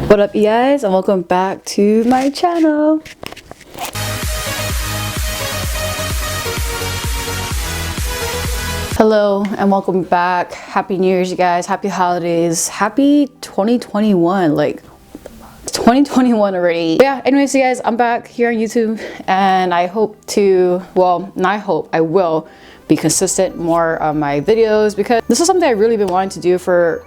What up, you guys, and welcome back to my channel. Hello and welcome back. Happy New Year's, you guys. Happy holidays. Happy 2021. Like 2021 already. But yeah, anyways, you guys, I'm back here on YouTube and I hope to, well, not I hope, I will be consistent more on my videos because this is something I've really been wanting to do for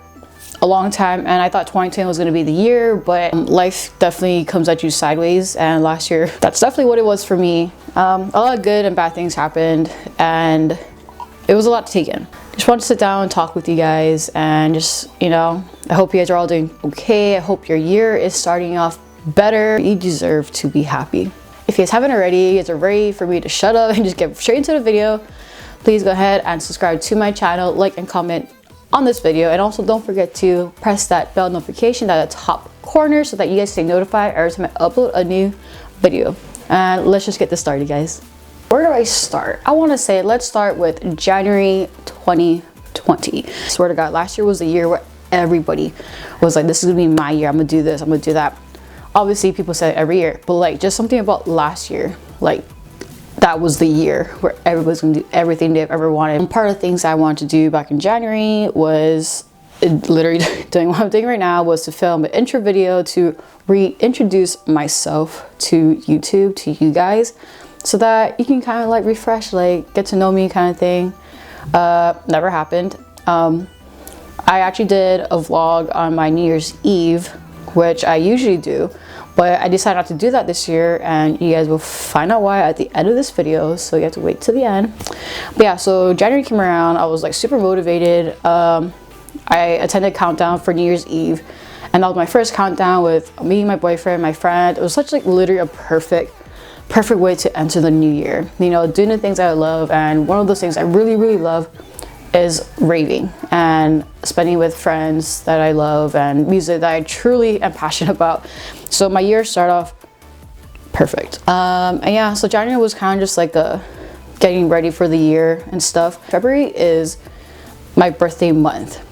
a long time, and I thought 2020 was going to be the year, but life definitely comes at you sideways, and last year that's definitely what it was for me. A lot of good and bad things happened and it was a lot to take in. Just wanted to sit down and talk with you guys and just, you know, I hope you guys are all doing okay. I hope your year is starting off better. You deserve to be happy. If you guys haven't already, you guys are ready for me to shut up and just get straight into the video, please go ahead and subscribe to my channel, like and comment on this video, and also don't forget to press that bell notification at the top corner so that you guys stay notified every time I upload a new video. And let's just get this started, guys. Where do I start? I want to say let's start with January 2020. I swear to God, last year was the year where everybody was like, this is gonna be my year, I'm gonna do this, I'm gonna do that. Obviously people say it every year, but like just something about last year, like that was the year where everybody's gonna do everything they've ever wanted. And part of the things I wanted to do back in January was literally doing what I'm doing right now, was to film an intro video to reintroduce myself to YouTube, to you guys, so that you can kind of like refresh, like get to know me kind of thing. Never happened. I actually did a vlog on my New Year's Eve, which I usually do, but I decided not to do that this year, and you guys will find out why at the end of this video, so you have to wait till the end. But yeah, so January came around, I was like super motivated. I attended countdown for New Year's Eve, and that was my first countdown with me, my boyfriend, my friend. It was such like literally a perfect way to enter the new year, you know, doing the things I love. And one of those things I really love is raving and spending with friends that I love and music that I truly am passionate about. So my year started off perfect. And yeah, so January was kind of just like a getting ready for the year and stuff. February is my birthday month.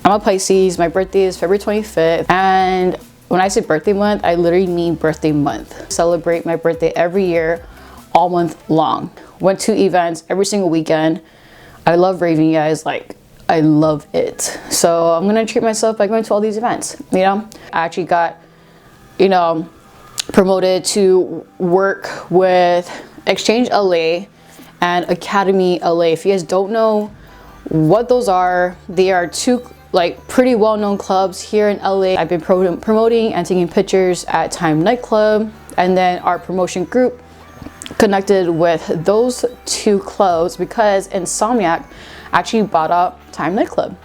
I'm a Pisces, my birthday is February 25th, and when I say birthday month, I literally mean birthday month. Celebrate my birthday every year, all month long. Went to events every single weekend. I love raving, guys, like I love it. So I'm gonna treat myself by going to all these events, you know? I actually got, you know, promoted to work with Exchange LA and Academy LA. If you guys don't know what those are, they are two like pretty well-known clubs here in LA. I've been promoting and taking pictures at Time nightclub, and then our promotion group connected with those two clubs because Insomniac actually bought up Time nightclub.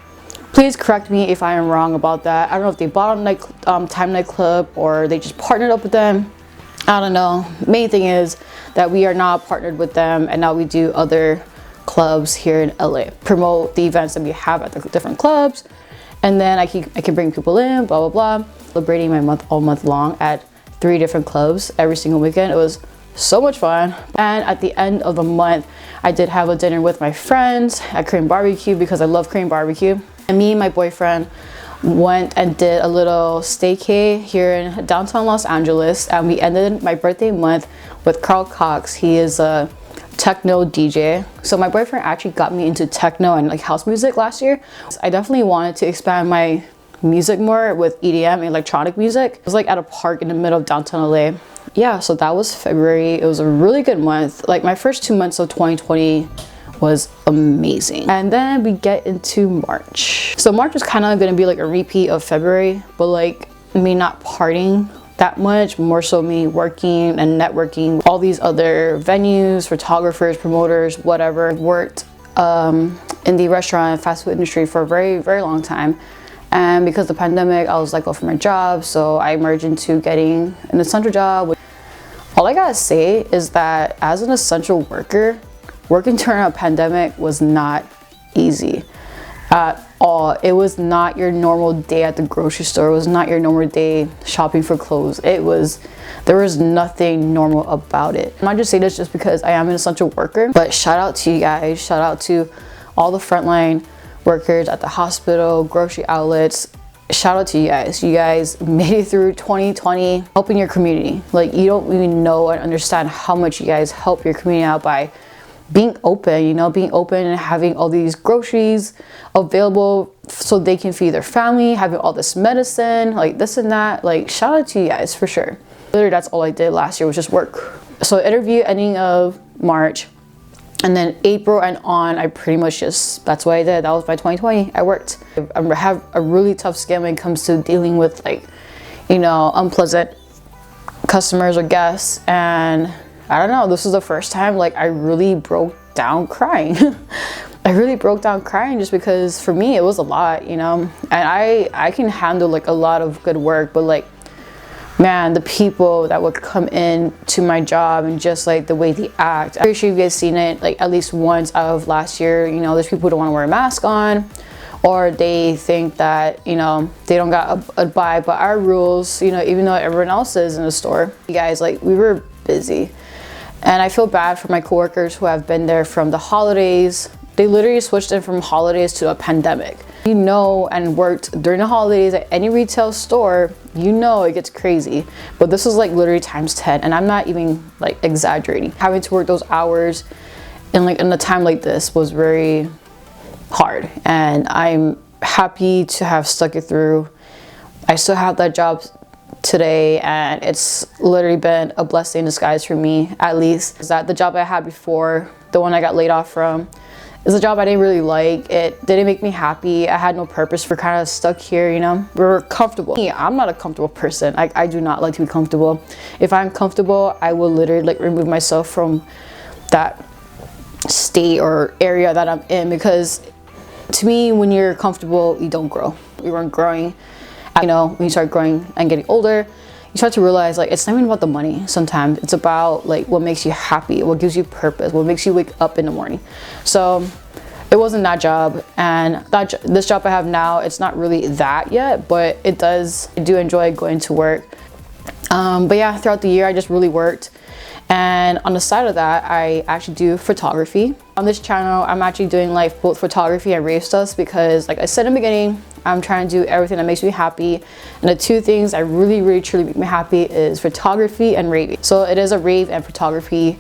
Please correct me if I am wrong about that. I don't know if they bought up Time nightclub or they just partnered up with them. I don't know. Main thing is that we are now partnered with them, and now we do other clubs here in LA, promote the events that we have at the different clubs, and then I can bring people in, blah blah blah. Celebrating my month all month long at 3 different clubs every single weekend. It was so much fun. And at the end of the month, I did have a dinner with my friends at Korean barbecue because I love Korean barbecue. And me and my boyfriend went and did a little staycay here in downtown Los Angeles, and we ended my birthday month with Carl Cox. He is a techno DJ. So my boyfriend actually got me into techno and like house music last year. I definitely wanted to expand my music more with EDM and electronic music. It was like at a park in the middle of downtown LA. Yeah, so that was February. It was a really good month. Like my first 2 months of 2020 was amazing. And then we get into March. So March was kind of gonna be like a repeat of February, but like me not partying that much, more so me working and networking with all these other venues, photographers, promoters, whatever. Worked in the restaurant and fast food industry for a very long time, and because of the pandemic I was let go from my job, so I merged into getting an essential job. All I gotta say is that as an essential worker, working during a pandemic was not easy at all. It was not your normal day at the grocery store. It was not your normal day shopping for clothes. There was nothing normal about it. I'm not just saying this just because I am an essential worker, but shout out to you guys. Shout out to all the frontline workers at the hospital, grocery outlets, shout out to you guys. You guys made it through 2020 helping your community. Like, you don't even know and understand how much you guys help your community out by being open, you know, being open and having all these groceries available so they can feed their family, having all this medicine, like this and that. Like, shout out to you guys for sure. Literally, that's all I did last year was just work. So interview ending of March, and then April and on, I pretty much just, that's what I did. That was my 2020. I worked. I have a really tough skin when it comes to dealing with, like, you know, unpleasant customers or guests. And I don't know, this was the first time like I really broke down crying. I really broke down crying just because for me it was a lot, you know. And I can handle like a lot of good work, but like, man, the people that would come in to my job and just like the way they act. I'm pretty sure you guys seen it like at least once out of last year. You know, there's people who don't want to wear a mask on, or they think that, you know, they don't got abide by our rules, you know, even though everyone else is in the store. You guys, like, we were busy. And I feel bad for my coworkers who have been there from the holidays. They literally switched in from holidays to a pandemic. You know, and worked during the holidays at any retail store, you know it gets crazy. But this was like literally times 10, and I'm not even like exaggerating. Having to work those hours in a time like this was very hard, and I'm happy to have stuck it through. I still have that job today, and it's literally been a blessing in disguise for me, at least. Is that the job I had before, the one I got laid off from, is a job I didn't really like. It didn't make me happy. I had no purpose for kind of stuck here, you know. We're comfortable. I'm not a comfortable person. I do not like to be comfortable. If I'm comfortable, I will literally like remove myself from that state or area that I'm in, because to me, when you're comfortable, you don't grow. We weren't growing. You know, when you start growing and getting older, you start to realize like it's not even about the money. Sometimes it's about like what makes you happy, what gives you purpose, what makes you wake up in the morning. So it wasn't that job, and this job I have now, it's not really that yet, but I do enjoy going to work. But yeah, throughout the year I just really worked. And on the side of that, I actually do photography. On this channel, I'm actually doing like both photography and rave stuff, because like I said in the beginning, I'm trying to do everything that makes me happy. And the two things that really truly make me happy is photography and raving. So it is a rave and photography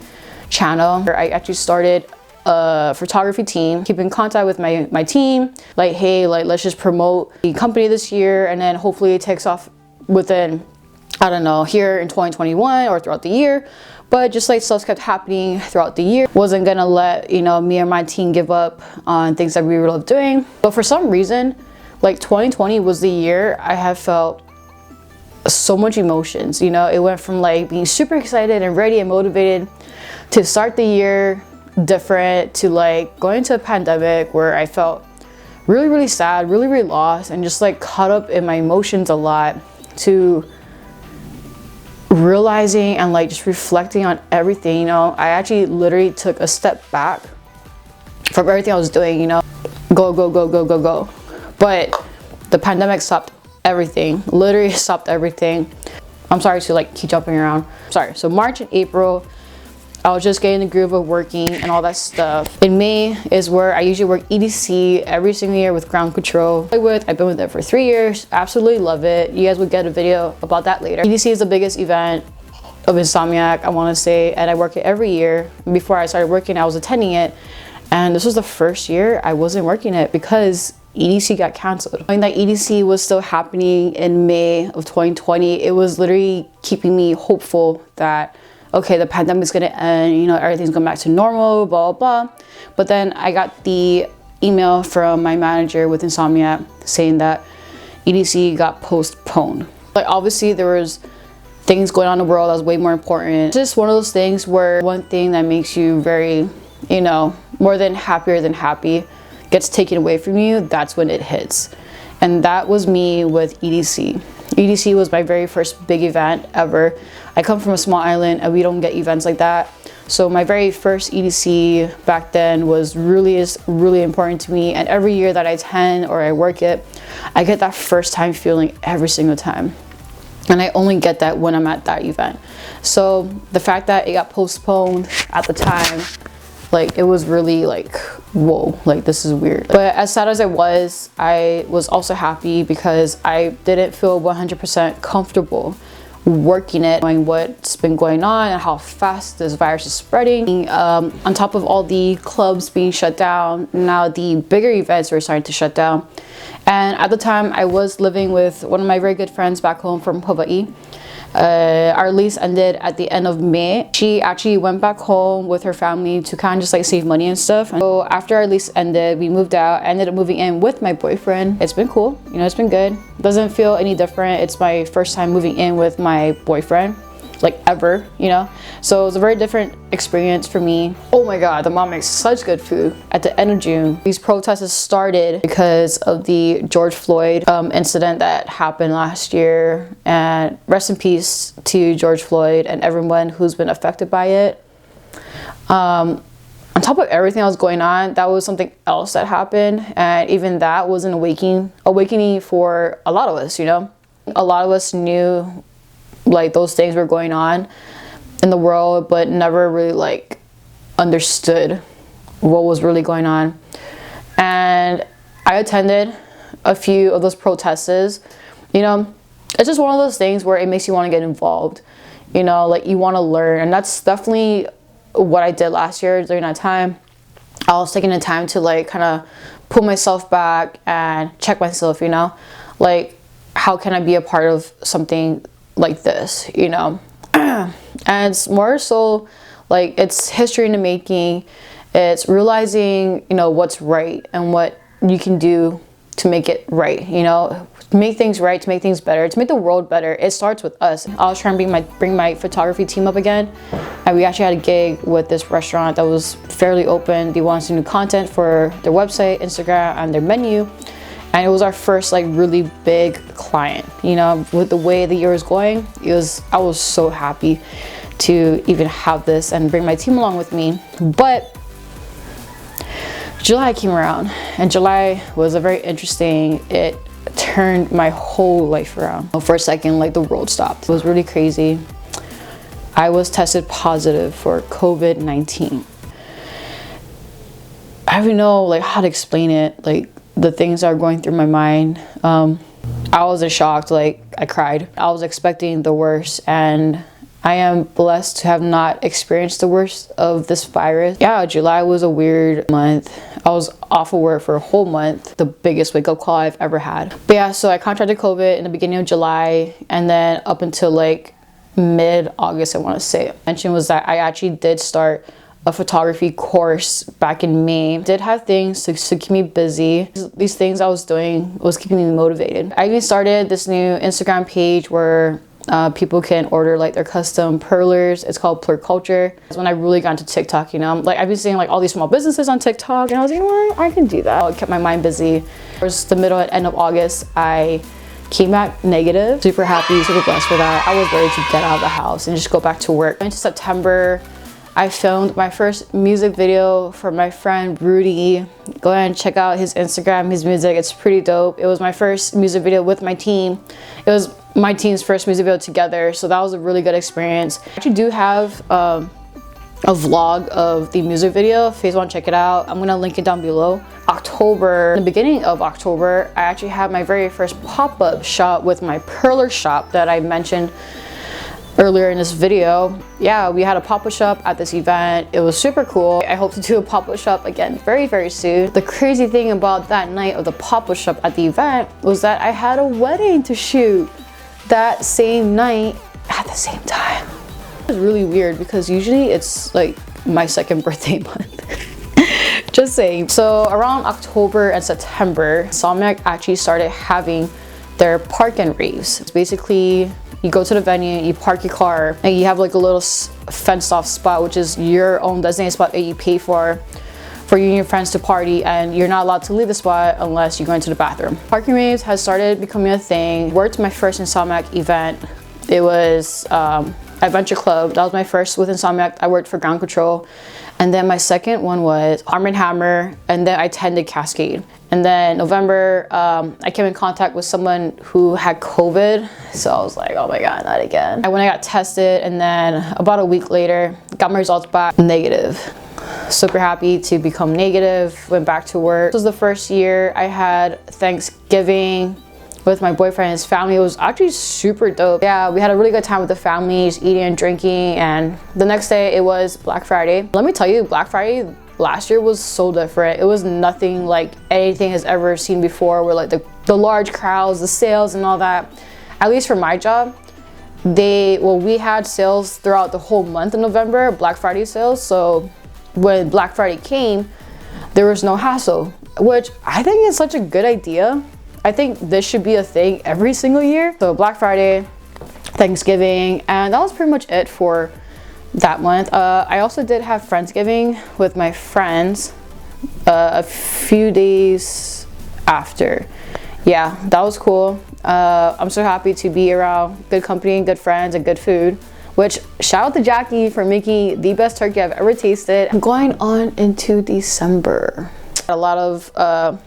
channel. I actually started a photography team, keep in contact with my team, like, hey, like, let's just promote the company this year, and then hopefully it takes off within, I don't know, here in 2021 or throughout the year. But just like stuff kept happening throughout the year. Wasn't gonna let, you know, me and my team give up on things that we love doing. But for some reason, like 2020 was the year I have felt so much emotions. You know, it went from like being super excited and ready and motivated to start the year different, to like going into a pandemic where I felt really sad, really lost, and just like caught up in my emotions a lot, to realizing and like just reflecting on everything. You know, I actually literally took a step back from everything I was doing, you know, go. But the pandemic stopped everything, literally stopped everything. I'm sorry to like keep jumping around. Sorry. So March and April, I was just getting the groove of working and all that stuff. In May is where I usually work EDC every single year with Ground Control. I've been with it for 3 years. Absolutely love it. You guys will get a video about that later. EDC is the biggest event of Insomniac, I want to say, and I work it every year. Before I started working, I was attending it, and this was the first year I wasn't working it because EDC got canceled. Knowing that EDC was still happening in May of 2020, it was literally keeping me hopeful that, okay, the pandemic's gonna end, you know, everything's going back to normal, blah, blah. But then I got the email from my manager with Insomniac saying that EDC got postponed. Like, obviously there was things going on in the world that was way more important. Just one of those things where one thing that makes you very, you know, more than happier than happy gets taken away from you, that's when it hits. And that was me with EDC. EDC was my very first big event ever. I come from a small island and we don't get events like that. So my very first EDC back then was really important to me. And every year that I attend or I work it, I get that first time feeling every single time. And I only get that when I'm at that event. So the fact that it got postponed at the time, like, it was really like whoa, like this is weird. But as sad as I was also happy because I didn't feel 100% comfortable working it, knowing what's been going on and how fast this virus is spreading. On top of all the clubs being shut down, now the bigger events were starting to shut down. And at the time, I was living with one of my very good friends back home from Hawaii. Our lease ended at the end of May. She actually went back home with her family to kind of just like save money and stuff. And so after our lease ended, we moved out. I ended up moving in with my boyfriend. It's been cool, you know, it's been good. Doesn't feel any different. It's my first time moving in with my boyfriend, like ever, you know. So it was a very different experience for me. Oh my god, the mom makes such good food. At the end of June, these protests started because of the George Floyd incident that happened last year, and rest in peace to George Floyd and everyone who's been affected by it. On top of everything else going on, that was something else that happened, and even that was an awakening for a lot of us, you know. A lot of us knew like those things were going on in the world, but never really like understood what was really going on. And I attended a few of those protests. You know, it's just one of those things where it makes you want to get involved, you know, like you want to learn. And that's definitely what I did last year during that time. I was taking the time to like kind of pull myself back and check myself, you know, like how can I be a part of something like this, you know. And it's more so like it's history in the making. It's realizing, you know, what's right and what you can do to make it right, you know, to make things right, to make things better, to make the world better. It starts with us. I was trying to bring my photography team up again, and we actually had a gig with this restaurant that was fairly open. They wanted some new content for their website, Instagram, and their menu. And it was our first like really big client, you know. With the way the year was going, I was so happy to even have this and bring my team along with me. But July came around, and July was a very interesting, it turned my whole life around. For a second, like the world stopped. It was really crazy. I was tested positive for COVID-19. I don't even know like how to explain it, like the things that are going through my mind. I was in shock, like I cried. I was expecting the worst, and I am blessed to have not experienced the worst of this virus. Yeah, July was a weird month. I was off of work for a whole month, the biggest wake-up call I've ever had. But yeah, so I contracted COVID in the beginning of July, and then up until like mid-August, I want to say. Mention was that I actually did start a photography course back in May. Did have things to keep me busy. These things I was doing was keeping me motivated. I even started this new Instagram page where people can order like their custom perlers. It's called Plur Culture. That's when I really got into TikTok, you know. Like I've been seeing like all these small businesses on TikTok, and I was like, well, I can do that. It kept my mind busy. Towards the middle and end of August, I came back negative. Super happy, super blessed for that. I was ready to get out of the house and just go back to work. Into September, I filmed my first music video for my friend Rudy. Go ahead and check out his Instagram, his music. It's pretty dope. It was my first music video with my team. It was my team's first music video together, so that was a really good experience. I actually do have a vlog of the music video. If you guys want to check it out, I'm gonna link it down below. October, in the beginning of October, I actually had my very first pop-up shop with my perler shop that I mentioned earlier in this video. Yeah, we had a pop-up shop at this event. It was super cool. I hope to do a pop-up shop again very, very soon. The crazy thing about that night of the pop-up shop at the event was that I had a wedding to shoot that same night at the same time. It was really weird because usually it's like my second birthday month. Just saying. So around October and September, Insomniac actually started having their park and raves. It's basically you go to the venue, you park your car, and you have like a little fenced off spot, which is your own designated spot that you pay for you and your friends to party, and you're not allowed to leave the spot unless you go into the bathroom. Parking raves has started becoming a thing. Worked my first Insomniac event. It was Adventure Club. That was my first with Insomniac. I worked for Ground Control. And then my second one was Arm & Hammer, and then I attended Cascade. And then November, I came in contact with someone who had COVID. So I was like, oh my God, not again. When I got tested, and then about a week later, got my results back negative. super happy to become negative, went back to work. This was the first year I had Thanksgiving with my boyfriend and his family. It was actually super dope. Yeah, we had a really good time with the families, eating and drinking, and the next day it was Black Friday. Let me tell you, Black Friday last year was so different. It was nothing like anything has ever seen before, where like the large crowds, the sales and all that. At least for my job, we had sales throughout the whole month of November, Black Friday sales. So when Black Friday came, there was no hassle, which I think is such a good idea. I think this should be a thing every single year. So Black Friday, Thanksgiving, and that was pretty much it for that month. I also did have Friendsgiving with my friends a few days after. Yeah, that was cool. I'm so happy to be around good company, good friends, and good food. Which, shout out to Jackie for making the best turkey I've ever tasted. I'm going on into December. A lot of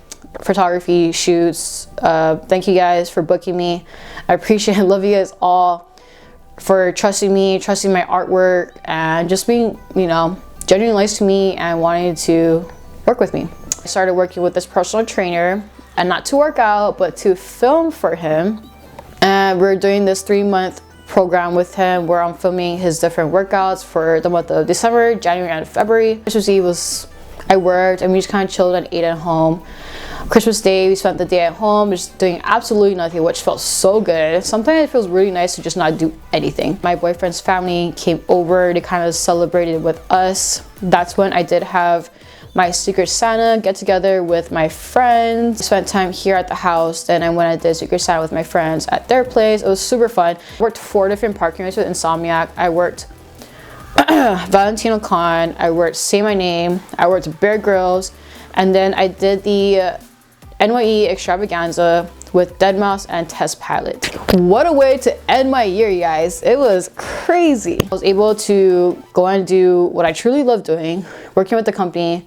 photography shoots. Thank you guys for booking me. I appreciate and love you guys all for trusting me, trusting my artwork, and just being, you know, genuinely nice to me and wanting to work with me. I started working with this personal trainer, and not to work out, but to film for him. And we're doing this 3-month program with him where I'm filming his different workouts for the month of December, January, and February. Christmas Eve I worked and we just kind of chilled and ate at home. Christmas Day, we spent the day at home just doing absolutely nothing, which felt so good. Sometimes it feels really nice to just not do anything. My boyfriend's family came over, they kind of celebrated with us. That's when I did have my Secret Santa get together with my friends. I spent time here at the house, and I went and did Secret Santa with my friends at their place. It was super fun. I worked 4 different parking lots with Insomniac. I worked Valentino Con, I worked Say My Name, I worked Bear Grylls, and then I did the NYE extravaganza with Deadmau5 and Test Pilot. What a way to end my year, you guys. It was crazy. I was able to go and do what I truly love doing, working with the company,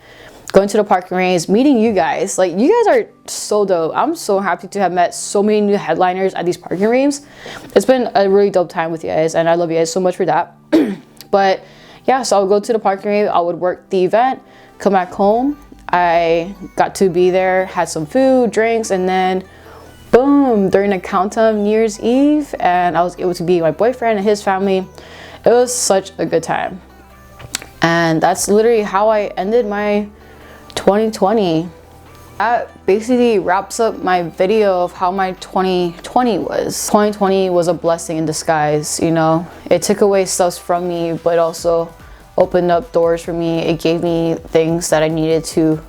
going to the parking range, meeting you guys. Like, you guys are so dope. I'm so happy to have met so many new headliners at these parking ranges. It's been a really dope time with you guys, and I love you guys so much for that. But yeah, so I would go to the parking range, I would work the event, come back home. I got to be there, had some food, drinks, and then boom, during the countdown of New Year's Eve, and I was able to be with my boyfriend and his family. It was such a good time. And that's literally how I ended my 2020. That basically wraps up my video of how my 2020 was. 2020 was a blessing in disguise, you know. It took away stuff from me, but also opened up doors for me. It gave me things that I needed to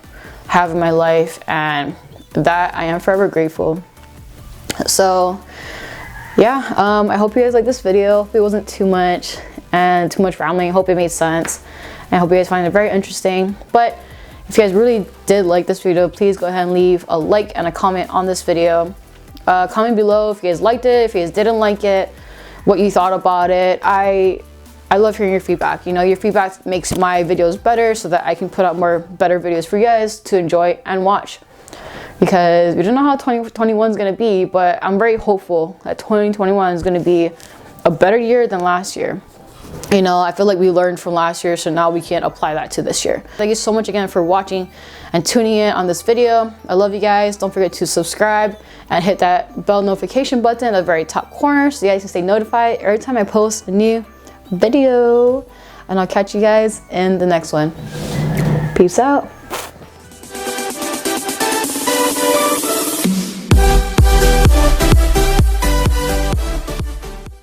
have in my life, and that I am forever grateful. So yeah, I hope you guys like this video. Hope it wasn't too much and too much rambling. I hope it made sense, and I hope you guys find it very interesting. But if you guys really did like this video, please go ahead and leave a like and a comment on this video. Comment below if you guys liked it, if you guys didn't like it, what you thought about it. I love hearing your feedback. You know, your feedback makes my videos better so that I can put out more better videos for you guys to enjoy and watch. Because we don't know how 2021 is going to be, but I'm very hopeful that 2021 is going to be a better year than last year. You know, I feel like we learned from last year, so now we can apply that to this year. Thank you so much again for watching and tuning in on this video. I love you guys. Don't forget to subscribe and hit that bell notification button at the very top corner so you guys can stay notified every time I post a new video. And I'll catch you guys in the next one. Peace out.